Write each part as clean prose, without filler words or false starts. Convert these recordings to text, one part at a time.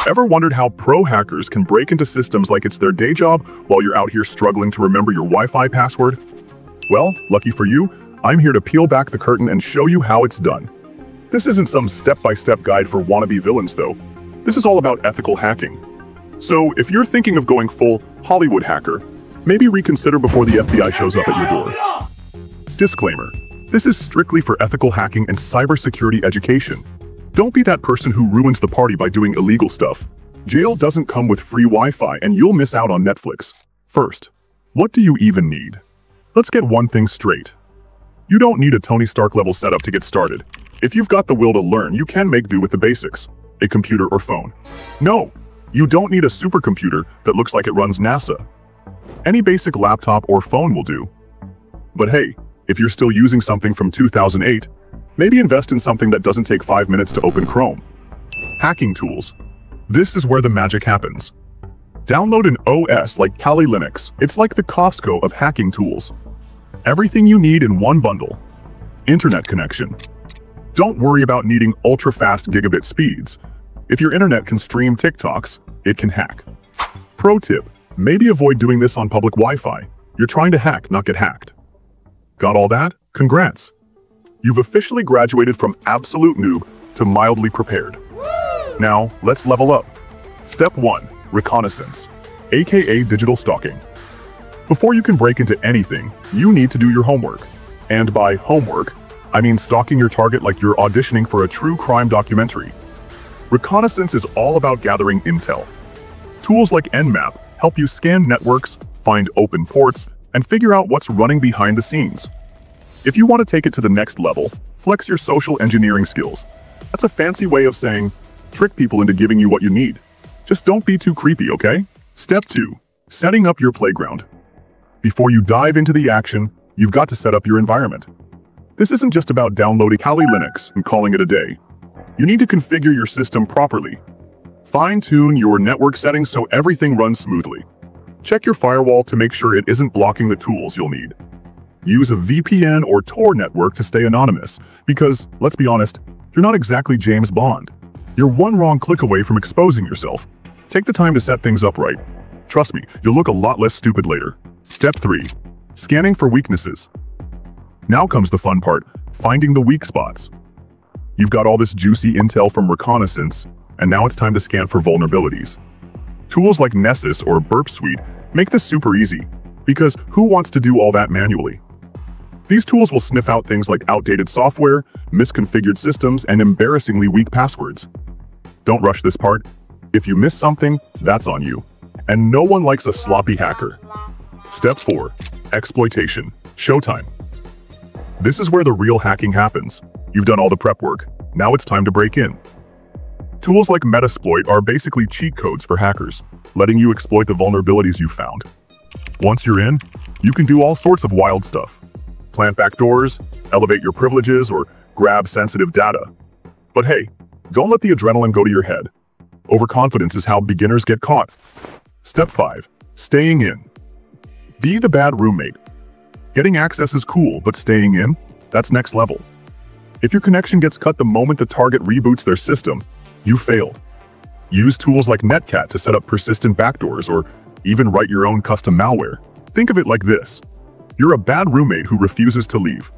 Ever wondered how pro hackers can break into systems like it's their day job while you're out here struggling to remember your Wi-Fi password? Well, lucky for you, I'm here to peel back the curtain and show you how it's done. This isn't some step-by-step guide for wannabe villains though. This is all about ethical hacking. So if you're thinking of going full Hollywood hacker, maybe reconsider before the FBI shows up at your door. Disclaimer: this is strictly for ethical hacking and cybersecurity education. Don't be that person who ruins the party by doing illegal stuff. Jail doesn't come with free Wi-Fi and you'll miss out on Netflix. First, what do you even need? Let's get one thing straight. You don't need a Tony Stark level setup to get started. If you've got the will to learn, you can make do with the basics. A computer or phone. No, you don't need a supercomputer that looks like it runs NASA. Any basic laptop or phone will do. But hey, if you're still using something from 2008, maybe invest in something that doesn't take 5 minutes to open Chrome. Hacking tools. This is where the magic happens. Download an OS like Kali Linux. It's like the Costco of hacking tools. Everything you need in one bundle. Internet connection. Don't worry about needing ultra-fast gigabit speeds. If your internet can stream TikToks, it can hack. Pro tip: maybe avoid doing this on public Wi-Fi. You're trying to hack, not get hacked. Got all that? Congrats! You've officially graduated from absolute noob to mildly prepared. Now, let's level up. Step 1. Reconnaissance, aka digital stalking. Before you can break into anything, you need to do your homework. And by homework, I mean stalking your target like you're auditioning for a true crime documentary. Reconnaissance is all about gathering intel. Tools like Nmap help you scan networks, find open ports, and figure out what's running behind the scenes. If you want to take it to the next level, flex your social engineering skills. That's a fancy way of saying, trick people into giving you what you need. Just don't be too creepy, okay? Step 2. Setting up your playground. Before you dive into the action, you've got to set up your environment. This isn't just about downloading Kali Linux and calling it a day. You need to configure your system properly. Fine-tune your network settings so everything runs smoothly. Check your firewall to make sure it isn't blocking the tools you'll need. Use a VPN or Tor network to stay anonymous, because, let's be honest, you're not exactly James Bond. You're one wrong click away from exposing yourself. Take the time to set things up right. Trust me, you'll look a lot less stupid later. Step 3. Scanning for weaknesses. Now comes the fun part, finding the weak spots. You've got all this juicy intel from Reconnaissance, and now it's time to scan for vulnerabilities. Tools like Nessus or Burp Suite make this super easy, because who wants to do all that manually? These tools will sniff out things like outdated software, misconfigured systems, and embarrassingly weak passwords. Don't rush this part. If you miss something, that's on you. And no one likes a sloppy hacker. Step 4. Exploitation. Showtime. This is where the real hacking happens. You've done all the prep work. Now it's time to break in. Tools like Metasploit are basically cheat codes for hackers, letting you exploit the vulnerabilities you've found. Once you're in, you can do all sorts of wild stuff. Plant backdoors, elevate your privileges, or grab sensitive data. But hey, don't let the adrenaline go to your head. Overconfidence is how beginners get caught. Step 5. Staying in. Be the bad roommate. Getting access is cool, but staying in? That's next level. If your connection gets cut the moment the target reboots their system, you failed. Use tools like Netcat to set up persistent backdoors or even write your own custom malware. Think of it like this. You're a bad roommate who refuses to leave.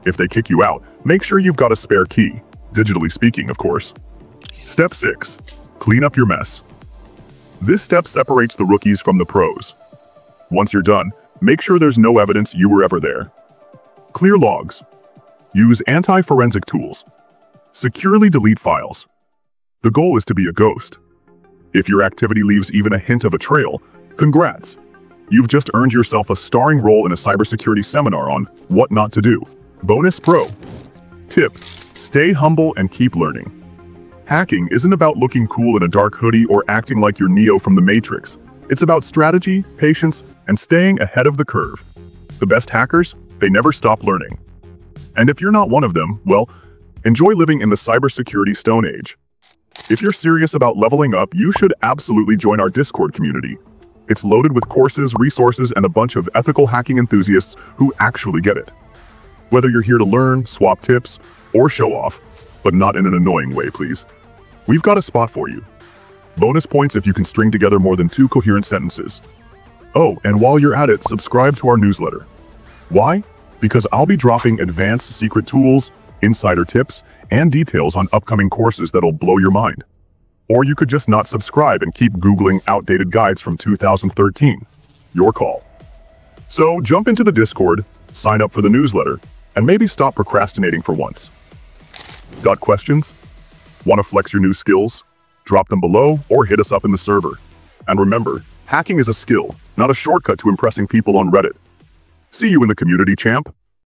If they kick you out, make sure you've got a spare key, digitally speaking, of course. Step 6. Clean up your mess. This step separates the rookies from the pros. Once you're done, make sure there's no evidence you were ever there. Clear logs. Use anti-forensic tools. Securely delete files. The goal is to be a ghost. If your activity leaves even a hint of a trail, congrats! You've just earned yourself a starring role in a cybersecurity seminar on what not to do. Bonus pro. Tip: stay humble and keep learning. Hacking isn't about looking cool in a dark hoodie or acting like you're Neo from the Matrix. It's about strategy, patience, and staying ahead of the curve. The best hackers, they never stop learning. And if you're not one of them, well, enjoy living in the cybersecurity stone age. If you're serious about leveling up, you should absolutely join our Discord community. It's loaded with courses, resources, and a bunch of ethical hacking enthusiasts who actually get it. Whether you're here to learn, swap tips, or show off, but not in an annoying way, please, we've got a spot for you. Bonus points if you can string together more than 2 coherent sentences. Oh, and while you're at it, subscribe to our newsletter. Why? Because I'll be dropping advanced secret tools, insider tips, and details on upcoming courses that'll blow your mind. Or you could just not subscribe and keep Googling outdated guides from 2013. Your call. So jump into the Discord, sign up for the newsletter, and maybe stop procrastinating for once. Got questions? Want to flex your new skills? Drop them below or hit us up in the server. And remember, hacking is a skill, not a shortcut to impressing people on Reddit. See you in the community, champ.